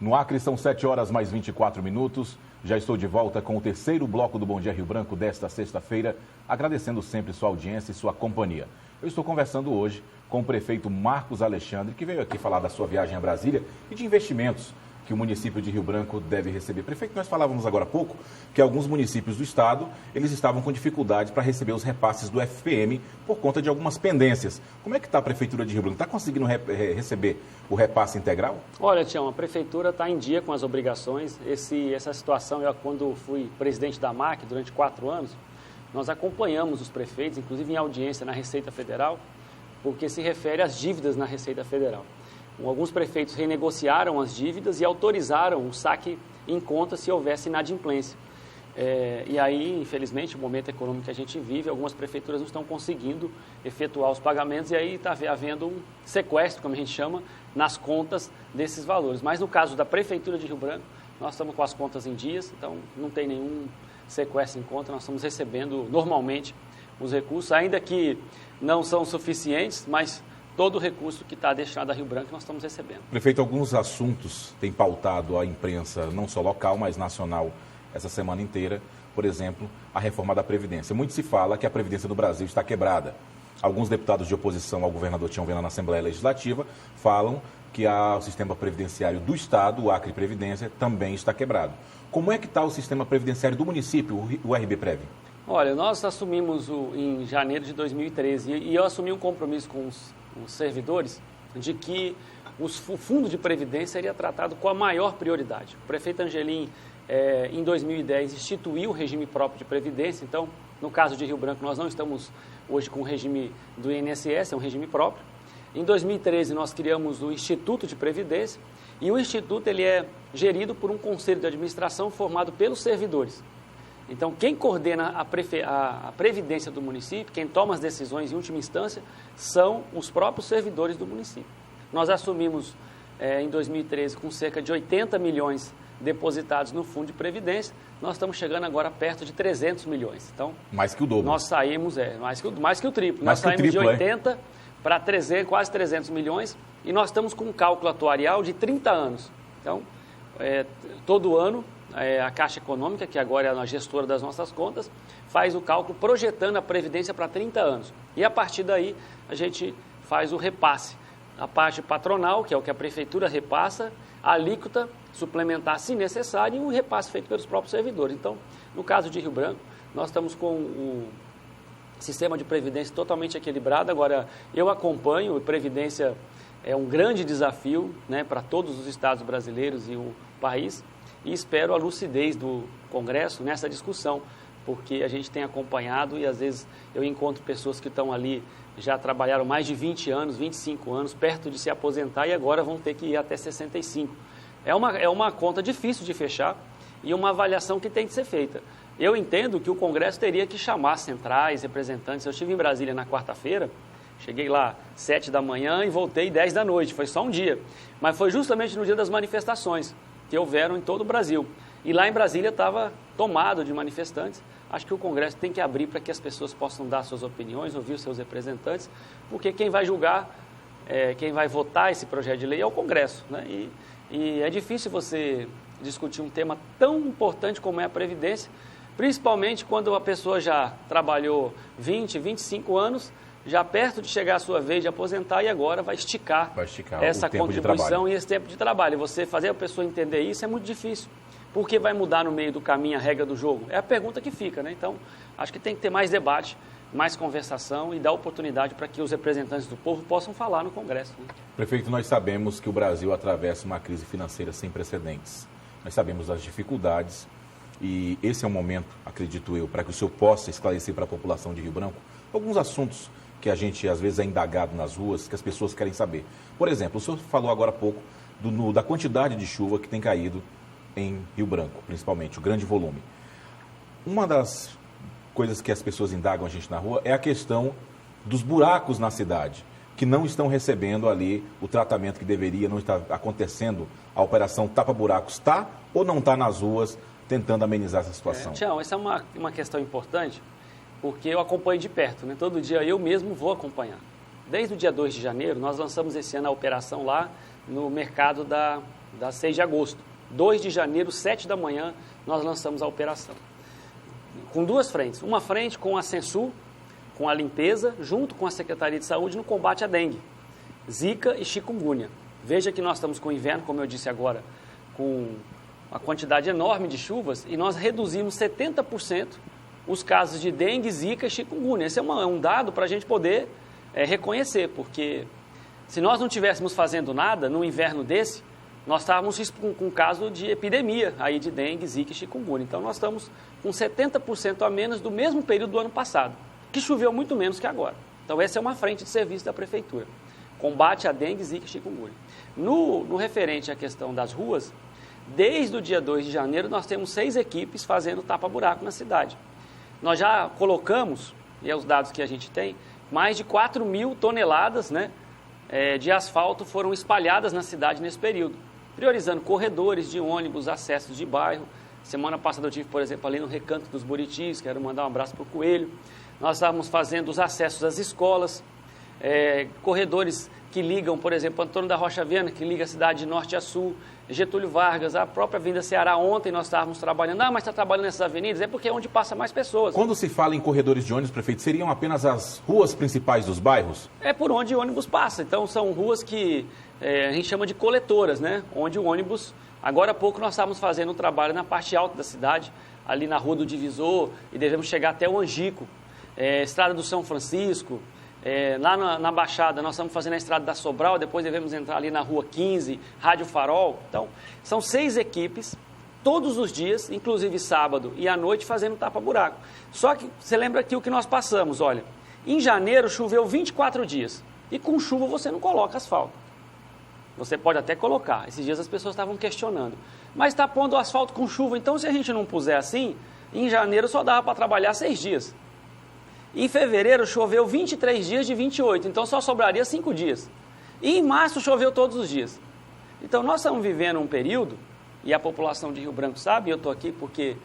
No Acre são 7 horas mais 24 minutos. Já estou de volta com o terceiro bloco do Bom Dia Rio Branco desta sexta-feira, agradecendo sempre sua audiência e sua companhia. Eu estou conversando hoje com o prefeito Marcos Alexandre, que veio aqui falar da sua viagem a Brasília e de investimentos que o município de Rio Branco deve receber. Prefeito, nós falávamos agora há pouco que alguns municípios do estado, eles estavam com dificuldade para receber os repasses do FPM por conta de algumas pendências. Como é que está a Prefeitura de Rio Branco? Está conseguindo receber o repasse integral? Olha, Tião, a Prefeitura está em dia com as obrigações. Essa situação, eu quando fui presidente da MAC durante 4 anos, nós acompanhamos os prefeitos, inclusive em audiência na Receita Federal, porque se refere às dívidas na Receita Federal. Alguns prefeitos renegociaram as dívidas e autorizaram o saque em conta se houvesse inadimplência. E aí, infelizmente, o momento econômico que a gente vive, algumas prefeituras não estão conseguindo efetuar os pagamentos e aí está havendo um sequestro, como a gente chama, nas contas desses valores. Mas no caso da Prefeitura de Rio Branco, nós estamos com as contas em dias, então não tem nenhum sequestro em conta, nós estamos recebendo normalmente os recursos, ainda que não são suficientes, mas todo o recurso que está destinado a Rio Branco nós estamos recebendo. Prefeito, alguns assuntos têm pautado a imprensa, não só local, mas nacional, essa semana inteira. Por exemplo, a reforma da Previdência. Muito se fala que a Previdência do Brasil está quebrada. Alguns deputados de oposição ao governador Tião Viana na Assembleia Legislativa falam que o sistema previdenciário do Estado, o Acre Previdência, também está quebrado. Como é que está o sistema previdenciário do município, o RB-Prev? Olha, nós assumimos em janeiro de 2013 e eu assumi um compromisso com os servidores de que o fundo de previdência seria tratado com a maior prioridade. O prefeito Angelim, em 2010, instituiu o regime próprio de previdência. Então, no caso de Rio Branco, nós não estamos hoje com o regime do INSS, é um regime próprio. Em 2013, nós criamos o Instituto de Previdência e o Instituto ele é gerido por um conselho de administração formado pelos servidores. Então, quem coordena a previdência do município, quem toma as decisões em última instância, são os próprios servidores do município. Nós assumimos em 2013 com cerca de 80 milhões depositados no Fundo de Previdência, nós estamos chegando agora perto de 300 milhões. Então, mais que o dobro. Nós saímos, mais que o triplo. Nós saímos de 80 para quase 300 milhões e nós estamos com um cálculo atuarial de 30 anos. Então, todo ano, a Caixa Econômica, que agora é a gestora das nossas contas, faz o cálculo projetando a Previdência para 30 anos. E a partir daí, a gente faz o repasse. A parte patronal, que é o que a Prefeitura repassa, a alíquota suplementar, se necessário, e o repasse feito pelos próprios servidores. Então, no caso de Rio Branco, nós estamos com o sistema de Previdência totalmente equilibrado. Agora, eu acompanho, Previdência é um grande desafio, né, para todos os estados brasileiros e o país, e espero a lucidez do Congresso nessa discussão, porque a gente tem acompanhado e às vezes eu encontro pessoas que estão ali, já trabalharam mais de 20 anos, 25 anos, perto de se aposentar e agora vão ter que ir até 65. É uma conta difícil de fechar e uma avaliação que tem que ser feita. Eu entendo que o Congresso teria que chamar centrais, representantes. Eu estive em Brasília na quarta-feira, cheguei lá 7 da manhã e voltei 10 da noite, foi só um dia. Mas foi justamente no dia das manifestações que houveram em todo o Brasil. E lá em Brasília estava tomado de manifestantes. Acho que o Congresso tem que abrir para que as pessoas possam dar suas opiniões, ouvir os seus representantes, porque quem vai julgar, quem vai votar esse projeto de lei é o Congresso, né? E é difícil você discutir um tema tão importante como é a Previdência, principalmente quando a pessoa já trabalhou 20, 25 anos, já perto de chegar a sua vez de aposentar e agora vai esticar essa contribuição e esse tempo de trabalho. E você fazer a pessoa entender isso é muito difícil. Por que vai mudar no meio do caminho a regra do jogo? É a pergunta que fica, né? Então, acho que tem que ter mais debate, mais conversação e dar oportunidade para que os representantes do povo possam falar no Congresso, né? Prefeito, nós sabemos que o Brasil atravessa uma crise financeira sem precedentes. Nós sabemos das dificuldades e esse é o momento, acredito eu, para que o senhor possa esclarecer para a população de Rio Branco alguns assuntos que a gente, às vezes, é indagado nas ruas, que as pessoas querem saber. Por exemplo, o senhor falou agora há pouco da quantidade de chuva que tem caído em Rio Branco, principalmente, o grande volume. Uma das coisas que as pessoas indagam a gente na rua é a questão dos buracos na cidade, que não estão recebendo ali o tratamento que deveria, não está acontecendo a operação tapa-buracos. Está ou não está nas ruas tentando amenizar essa situação? Tião, essa é uma questão importante, porque eu acompanho de perto, né? Todo dia eu mesmo vou acompanhar. Desde o dia 2 de janeiro, nós lançamos esse ano a operação lá no mercado da das 6 de agosto. 2 de janeiro, 7 da manhã, nós lançamos a operação. Com 2 frentes. Uma frente com a Sensu, com a limpeza, junto com a Secretaria de Saúde, no combate à dengue, zika e chikungunya. Veja que nós estamos com o inverno, como eu disse agora, com uma quantidade enorme de chuvas, e nós reduzimos 70% os casos de dengue, zika e chikungunya. Esse é um dado para a gente poder reconhecer, porque se nós não estivéssemos fazendo nada no inverno desse, nós estávamos com um caso de epidemia aí de dengue, zika e chikungunya. Então nós estamos com 70% a menos do mesmo período do ano passado, que choveu muito menos que agora. Então essa é uma frente de serviço da Prefeitura. Combate a dengue, zika e chikungunya. No referente à questão das ruas, desde o dia 2 de janeiro nós temos 6 equipes fazendo tapa-buraco na cidade. Nós já colocamos, e é os dados que a gente tem, mais de 4.000 toneladas, né, de asfalto foram espalhadas na cidade nesse período, priorizando corredores de ônibus, acessos de bairro. Semana passada eu tive, por exemplo, ali no Recanto dos Buritis, quero mandar um abraço para o Coelho. Nós estávamos fazendo os acessos às escolas, corredores que ligam, por exemplo, Antônio da Rocha Viana, que liga a cidade de norte a sul, Getúlio Vargas, a própria Avenida Ceará. Ontem nós estávamos trabalhando, mas está trabalhando nessas avenidas, é porque é onde passa mais pessoas. Quando se fala em corredores de ônibus, prefeito, seriam apenas as ruas principais dos bairros? É por onde o ônibus passa, então são ruas que a gente chama de coletoras, né? Onde o ônibus, agora há pouco nós estávamos fazendo um trabalho na parte alta da cidade, ali na Rua do Divisor, e devemos chegar até o Angico, Estrada do São Francisco. Lá na Baixada, nós estamos fazendo a Estrada da Sobral, depois devemos entrar ali na Rua 15, Rádio Farol. Então, são 6 equipes, todos os dias, inclusive sábado e à noite, fazendo tapa-buraco. Só que, você lembra aqui o que nós passamos, olha, em janeiro choveu 24 dias, e com chuva você não coloca asfalto. Você pode até colocar, esses dias as pessoas estavam questionando, mas está pondo o asfalto com chuva, então se a gente não puser assim, em janeiro só dava para trabalhar 6 dias. Em fevereiro choveu 23 dias de 28, então só sobraria 5 dias. E em março choveu todos os dias. Então nós estamos vivendo um período, e a população de Rio Branco sabe, e eu estou aqui porque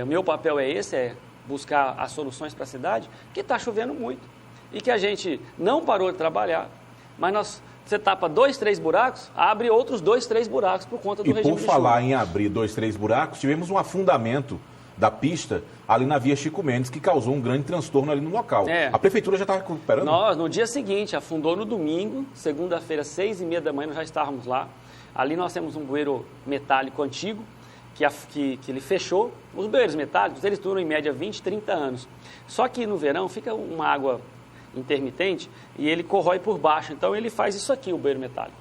o meu papel é esse, é buscar as soluções para a cidade, que está chovendo muito. E que a gente não parou de trabalhar, mas você tapa 2, 3 buracos, abre outros 2, 3 buracos por conta do regime de chuva. E por falar em abrir 2, 3 buracos, tivemos um afundamento da pista ali na Via Chico Mendes, que causou um grande transtorno ali no local. A Prefeitura já estava recuperando? Nós, no dia seguinte, afundou no domingo, segunda-feira, 6h30 da manhã, nós já estávamos lá. Ali nós temos um bueiro metálico antigo, que ele fechou. Os bueiros metálicos, eles duram em média 20, 30 anos. Só que no verão fica uma água intermitente e ele corrói por baixo. Então ele faz isso aqui, o bueiro metálico.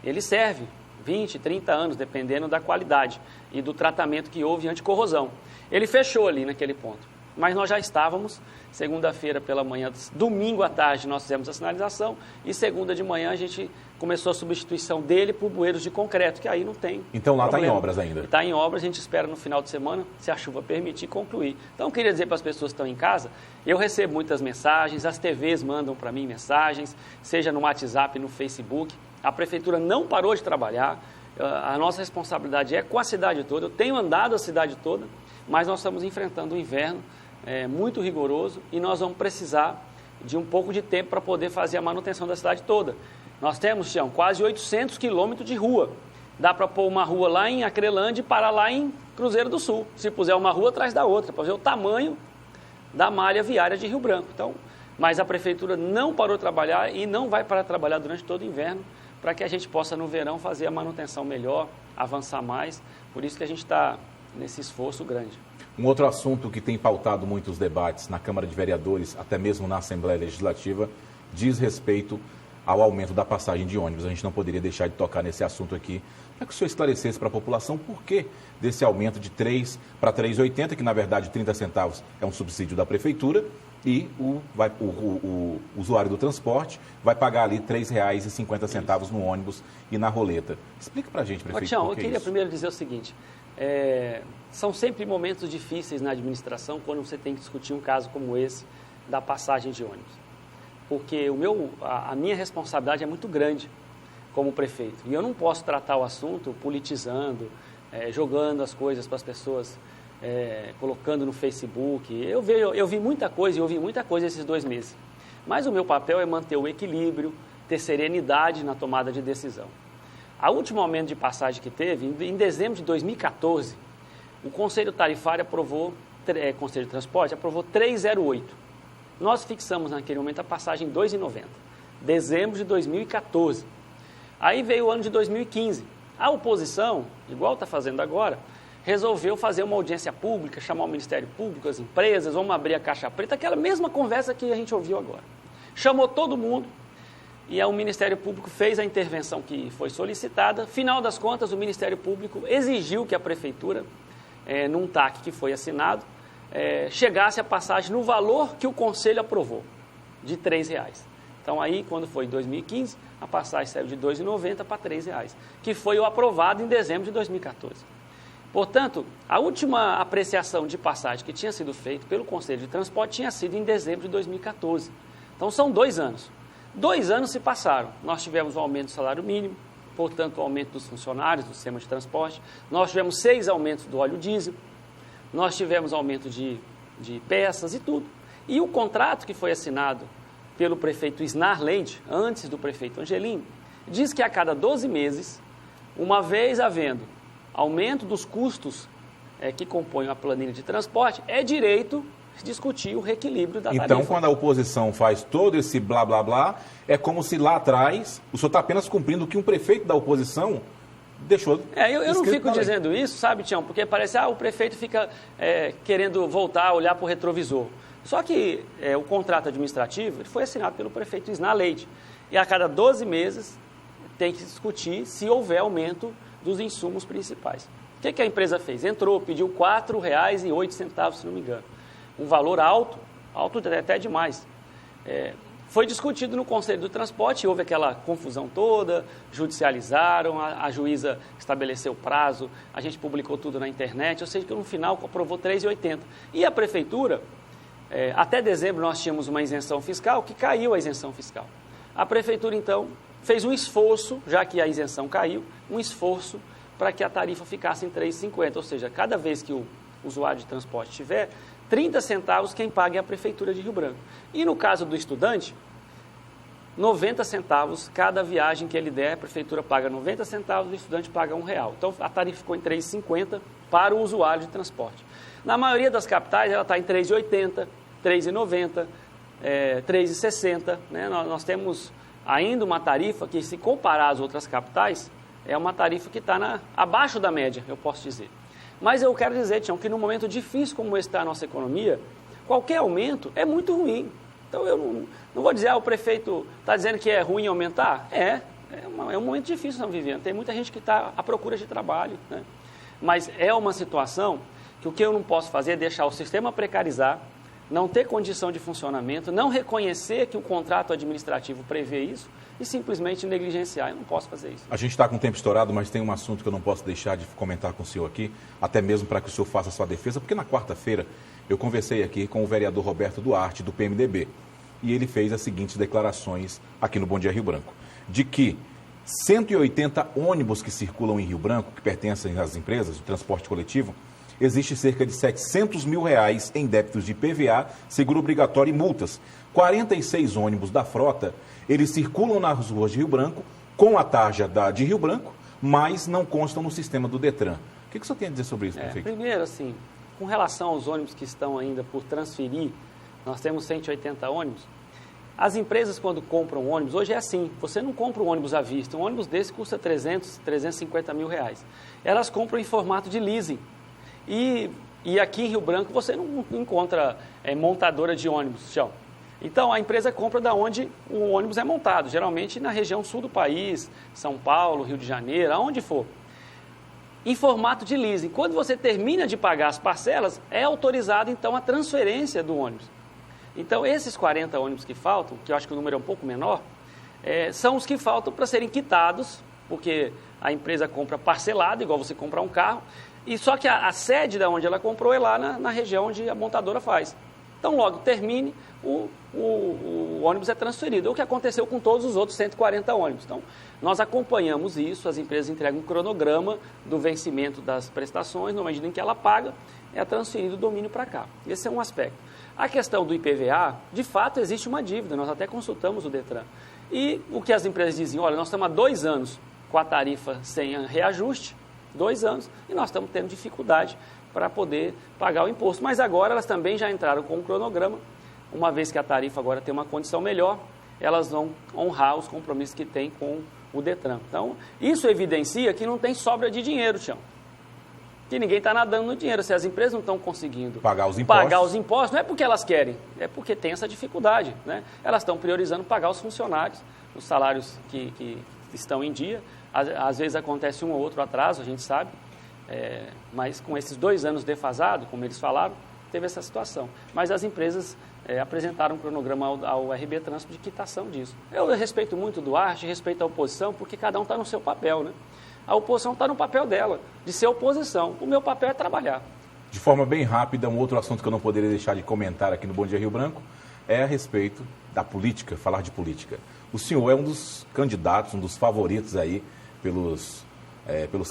Ele serve 20, 30 anos, dependendo da qualidade e do tratamento que houve anticorrosão. Ele fechou ali naquele ponto, mas nós já estávamos, segunda-feira pela manhã, domingo à tarde nós fizemos a sinalização e segunda de manhã a gente começou a substituição dele por bueiros de concreto, que aí não tem Então lá está em problema. obras ainda? Está em obras, a gente espera no final de semana, se a chuva permitir, concluir. Então eu queria dizer para as pessoas que estão em casa, eu recebo muitas mensagens, as TVs mandam para mim mensagens, seja no WhatsApp, no Facebook, a Prefeitura não parou de trabalhar, a nossa responsabilidade é com a cidade toda, eu tenho andado a cidade toda, mas nós estamos enfrentando um inverno muito rigoroso e nós vamos precisar de um pouco de tempo para poder fazer a manutenção da cidade toda. Nós temos, Tião, quase 800 quilômetros de rua. Dá para pôr uma rua lá em Acrelândia e parar lá em Cruzeiro do Sul, se puser uma rua atrás da outra, para ver o tamanho da malha viária de Rio Branco. Então, mas a Prefeitura não parou de trabalhar e não vai parar de trabalhar durante todo o inverno para que a gente possa, no verão, fazer a manutenção melhor, avançar mais. Por isso que a gente está nesse esforço grande. Um outro assunto que tem pautado muitos debates na Câmara de Vereadores, até mesmo na Assembleia Legislativa, diz respeito ao aumento da passagem de ônibus. A gente não poderia deixar de tocar nesse assunto aqui, para que o senhor esclarecesse para a população por que desse aumento de 3 para 3,80, que na verdade 30 centavos é um subsídio da Prefeitura, e o usuário do transporte vai pagar ali R$ 3,50 no ônibus e na roleta. Explica para a gente, prefeito. Tião, eu queria primeiro dizer o seguinte, são sempre momentos difíceis na administração quando você tem que discutir um caso como esse da passagem de ônibus. Porque a minha responsabilidade é muito grande como prefeito. E eu não posso tratar o assunto politizando, jogando as coisas para as pessoas, colocando no Facebook. Eu vi muita coisa e ouvi muita coisa esses 2 meses. Mas o meu papel é manter o equilíbrio, ter serenidade na tomada de decisão. A último aumento de passagem que teve, em dezembro de 2014, o Conselho Tarifário aprovou, Conselho de Transporte aprovou 3,08. Nós fixamos naquele momento a passagem em 2,90. Dezembro de 2014. Aí veio o ano de 2015. A oposição, igual está fazendo agora, resolveu fazer uma audiência pública, chamar o Ministério Público, as empresas, vamos abrir a caixa preta, aquela mesma conversa que a gente ouviu agora. Chamou todo mundo e o Ministério Público fez a intervenção que foi solicitada. Final das contas, o Ministério Público exigiu que a Prefeitura, num TAC que foi assinado, chegasse a passagem no valor que o Conselho aprovou, de R$ 3,00. Então, aí, quando foi em 2015, a passagem saiu de R$ 2,90 para R$ 3,00, que foi o aprovado em dezembro de 2014. Portanto, a última apreciação de passagem que tinha sido feita pelo Conselho de Transporte tinha sido em dezembro de 2014. Então, são 2 anos. 2 anos se passaram. Nós tivemos o aumento do salário mínimo, portanto, o aumento dos funcionários do sistema de transporte. Nós tivemos 6 aumentos do óleo diesel. Nós tivemos aumento de peças e tudo. E o contrato que foi assinado pelo prefeito Isnar Leite, antes do prefeito Angelim, diz que a cada 12 meses, uma vez havendo aumento dos custos que compõem a planilha de transporte, é direito discutir o reequilíbrio da tarifa. Então, quando a oposição faz todo esse blá, blá, blá, é como se lá atrás o senhor está apenas cumprindo o que um prefeito da oposição deixou. Eu não fico dizendo isso, sabe, Tião, porque parece o prefeito fica querendo voltar a olhar para o retrovisor. Só que o contrato administrativo foi assinado pelo prefeito Isnar Leite. E a cada 12 meses tem que discutir se houver aumento dos insumos principais. O que a empresa fez? Entrou, pediu R$ 4,08, se não me engano. Um valor alto até demais. Foi discutido no Conselho do Transporte, houve aquela confusão toda, judicializaram, a juíza estabeleceu prazo, a gente publicou tudo na internet, ou seja, que no final aprovou R$ 3,80. E a Prefeitura, até dezembro nós tínhamos uma isenção fiscal, que caiu a isenção fiscal. A Prefeitura, então, fez um esforço, já que a isenção caiu, um esforço para que a tarifa ficasse em R$ 3,50, ou seja, cada vez que o usuário de transporte tiver, 30 centavos quem paga é a Prefeitura de Rio Branco. E no caso do estudante, 90 centavos cada viagem que ele der, a Prefeitura paga 90 centavos, o estudante paga R$1. Então a tarifa ficou em R$ 3,50 para o usuário de transporte. Na maioria das capitais ela está em R$ 3,80, R$ 3,90, R$ 3,60. Né? Nós temos ainda uma tarifa que, se comparar às outras capitais, é uma tarifa que está abaixo da média, eu posso dizer. Mas eu quero dizer, Tião, que num momento difícil como está a nossa economia, qualquer aumento é muito ruim. Então eu não vou dizer, o prefeito está dizendo que é ruim aumentar. É um momento difícil que estamos vivendo. Tem muita gente que está à procura de trabalho, né? Mas é uma situação que o que eu não posso fazer é deixar o sistema precarizar, não ter condição de funcionamento, não reconhecer que o contrato administrativo prevê isso e simplesmente negligenciar. Eu não posso fazer isso. A gente está com o tempo estourado, mas tem um assunto que eu não posso deixar de comentar com o senhor aqui, até mesmo para que o senhor faça a sua defesa, porque na quarta-feira eu conversei aqui com o vereador Roberto Duarte, do PMDB, e ele fez as seguintes declarações aqui no Bom Dia Rio Branco, de que 180 ônibus que circulam em Rio Branco, que pertencem às empresas de transporte coletivo, existe cerca de R$700 mil em débitos de IPVA, seguro obrigatório e multas. 46 ônibus da frota, eles circulam nas ruas de Rio Branco com a tarja de Rio Branco, mas não constam no sistema do Detran. O que o senhor tem a dizer sobre isso, prefeito? Primeiro, assim, com relação aos ônibus que estão ainda por transferir, nós temos 180 ônibus. As empresas, quando compram ônibus, hoje é assim, você não compra um ônibus à vista, um ônibus desse custa 350 mil reais. Elas compram em formato de leasing. E aqui em Rio Branco você não encontra montadora de ônibus, Tião. Então a empresa compra da onde o ônibus é montado, geralmente na região sul do país, São Paulo, Rio de Janeiro, aonde for. Em formato de leasing. Quando você termina de pagar as parcelas, é autorizado então a transferência do ônibus. Então esses 40 ônibus que faltam, que eu acho que o número é um pouco menor, são os que faltam para serem quitados, porque a empresa compra parcelado, igual você comprar um carro, e só que a sede da onde ela comprou é lá na região onde a montadora faz. Então, logo termine, o ônibus é transferido. É o que aconteceu com todos os outros 140 ônibus. Então, nós acompanhamos isso, as empresas entregam um cronograma do vencimento das prestações, na medida em que ela paga, é transferido o domínio para cá. Esse é um aspecto. A questão do IPVA, de fato, existe uma dívida, nós até consultamos o Detran. E o que as empresas dizem, olha, nós estamos há 2 anos com a tarifa sem reajuste, 2 anos, e nós estamos tendo dificuldade para poder pagar o imposto. Mas agora elas também já entraram com um cronograma, uma vez que a tarifa agora tem uma condição melhor, elas vão honrar os compromissos que tem com o Detran. Então, isso evidencia que não tem sobra de dinheiro, Tião. Que ninguém está nadando no dinheiro. Se as empresas não estão conseguindo pagar os impostos, não é porque elas querem, é porque tem essa dificuldade, né? Elas estão priorizando pagar os funcionários, os salários que estão em dia. Às vezes acontece um ou outro atraso, a gente sabe, mas com esses 2 anos defasados, como eles falaram, teve essa situação. Mas as empresas apresentaram um cronograma ao RB Trânsito de quitação disso. Eu respeito muito o Duarte, respeito a oposição, porque cada um está no seu papel, né? A oposição está no papel dela, de ser oposição. O meu papel é trabalhar. De forma bem rápida, um outro assunto que eu não poderia deixar de comentar aqui no Bom Dia Rio Branco é a respeito da política, falar de política. O senhor é um dos candidatos, um dos favoritos aí pelos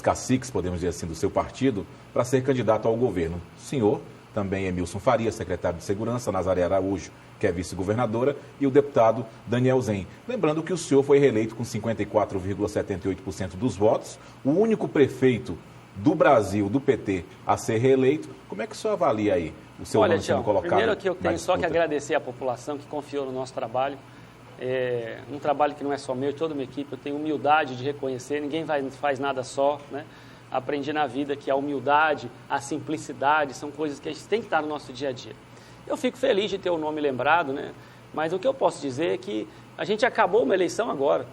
caciques, podemos dizer assim, do seu partido, para ser candidato ao governo. O senhor, também Emilson Faria, secretário de Segurança, Nazaré Araújo, que é vice-governadora, e o deputado Daniel Zen. Lembrando que o senhor foi reeleito com 54,78% dos votos, o único prefeito do Brasil, do PT, a ser reeleito. Como é que o senhor avalia aí o seu nome sendo colocado? Primeiro que eu tenho só que agradecer à população que confiou no nosso trabalho. Um trabalho que não é só meu, de toda a minha equipe. Eu tenho humildade de reconhecer, ninguém faz nada só, né? Aprendi na vida que a humildade, a simplicidade são coisas que a gente tem que estar no nosso dia a dia. Eu fico feliz de ter o nome lembrado, né? Mas o que eu posso dizer é que a gente acabou uma eleição agora.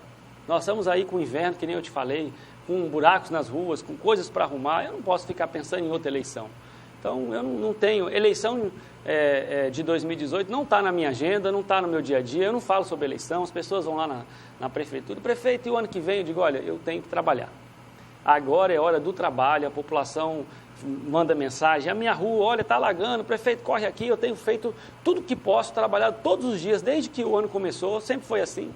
Nós estamos aí com o inverno, que nem eu te falei, com buracos nas ruas, com coisas para arrumar. Eu não posso ficar pensando em outra eleição. Então, eu não tenho... Eleição de 2018 não está na minha agenda, não está no meu dia a dia. Eu não falo sobre eleição, as pessoas vão lá na prefeitura. Prefeito, e o ano que vem eu digo, olha, eu tenho que trabalhar. Agora é hora do trabalho, a população manda mensagem, a minha rua, olha, está alagando, prefeito, corre aqui, eu tenho feito tudo que posso, trabalhado todos os dias, desde que o ano começou, sempre foi assim,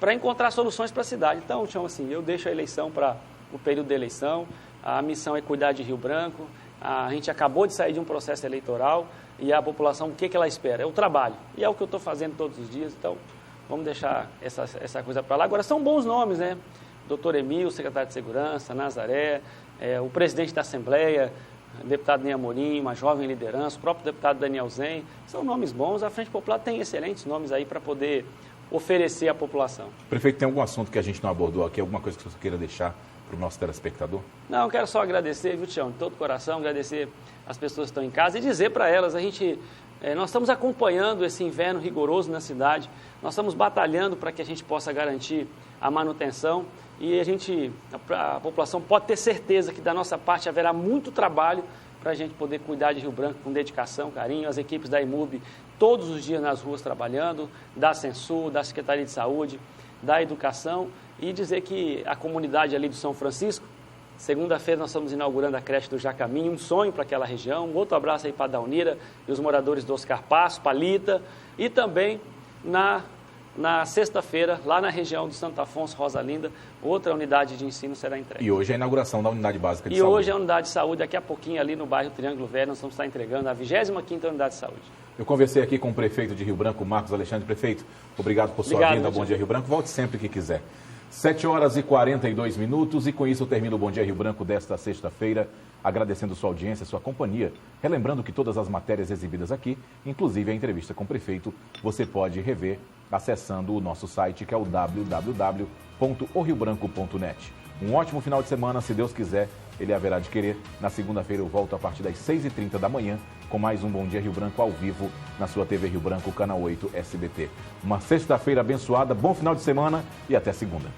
para encontrar soluções para a cidade. Então, chamo assim, eu deixo a eleição para o período da eleição, a missão é cuidar de Rio Branco, a gente acabou de sair de um processo eleitoral e a população, o que ela espera? É o trabalho, e é o que eu estou fazendo todos os dias, então vamos deixar essa coisa para lá. Agora, são bons nomes, né? Doutor Emil, secretário de Segurança, Nazaré, o presidente da Assembleia, deputado Ney Amorim, uma jovem liderança, o próprio deputado Daniel Zen, são nomes bons. A Frente Popular tem excelentes nomes aí para poder oferecer à população. Prefeito, tem algum assunto que a gente não abordou aqui, alguma coisa que você queira deixar para o nosso telespectador? Não, eu quero só agradecer, viu, Tião, de todo o coração, agradecer as pessoas que estão em casa e dizer para elas, nós estamos acompanhando esse inverno rigoroso na cidade, nós estamos batalhando para que a gente possa garantir a manutenção e a população pode ter certeza que da nossa parte haverá muito trabalho para a gente poder cuidar de Rio Branco com dedicação, carinho. As equipes da IMUB todos os dias nas ruas trabalhando, da Censul, da Secretaria de Saúde, da Educação, e dizer que a comunidade ali do São Francisco, segunda-feira nós estamos inaugurando a creche do Jacaminho, um sonho para aquela região. Um outro abraço aí para a Daunira e os moradores do Oscar Passo, Palita, e também na sexta-feira, lá na região do Santo Afonso, Rosa Linda, outra unidade de ensino será entregue. E hoje é a inauguração da unidade básica de saúde. E hoje é a unidade de saúde, daqui a pouquinho ali no bairro Triângulo Velho, nós vamos estar entregando a 25ª unidade de saúde. Eu conversei aqui com o prefeito de Rio Branco, Marcos Alexandre. Prefeito, obrigado por sua vinda ao Bom Dia Rio Branco. Volte sempre que quiser. 7h42 e com isso eu termino o Bom Dia Rio Branco desta sexta-feira, agradecendo sua audiência, sua companhia. Relembrando que todas as matérias exibidas aqui, inclusive a entrevista com o prefeito, você pode rever acessando o nosso site, que é o www.oriobranco.net. Um ótimo final de semana, se Deus quiser, ele haverá de querer. Na segunda-feira eu volto a partir das 6h30 da manhã com mais um Bom Dia Rio Branco ao vivo na sua TV Rio Branco, canal 8 SBT. Uma sexta-feira abençoada, bom final de semana e até segunda.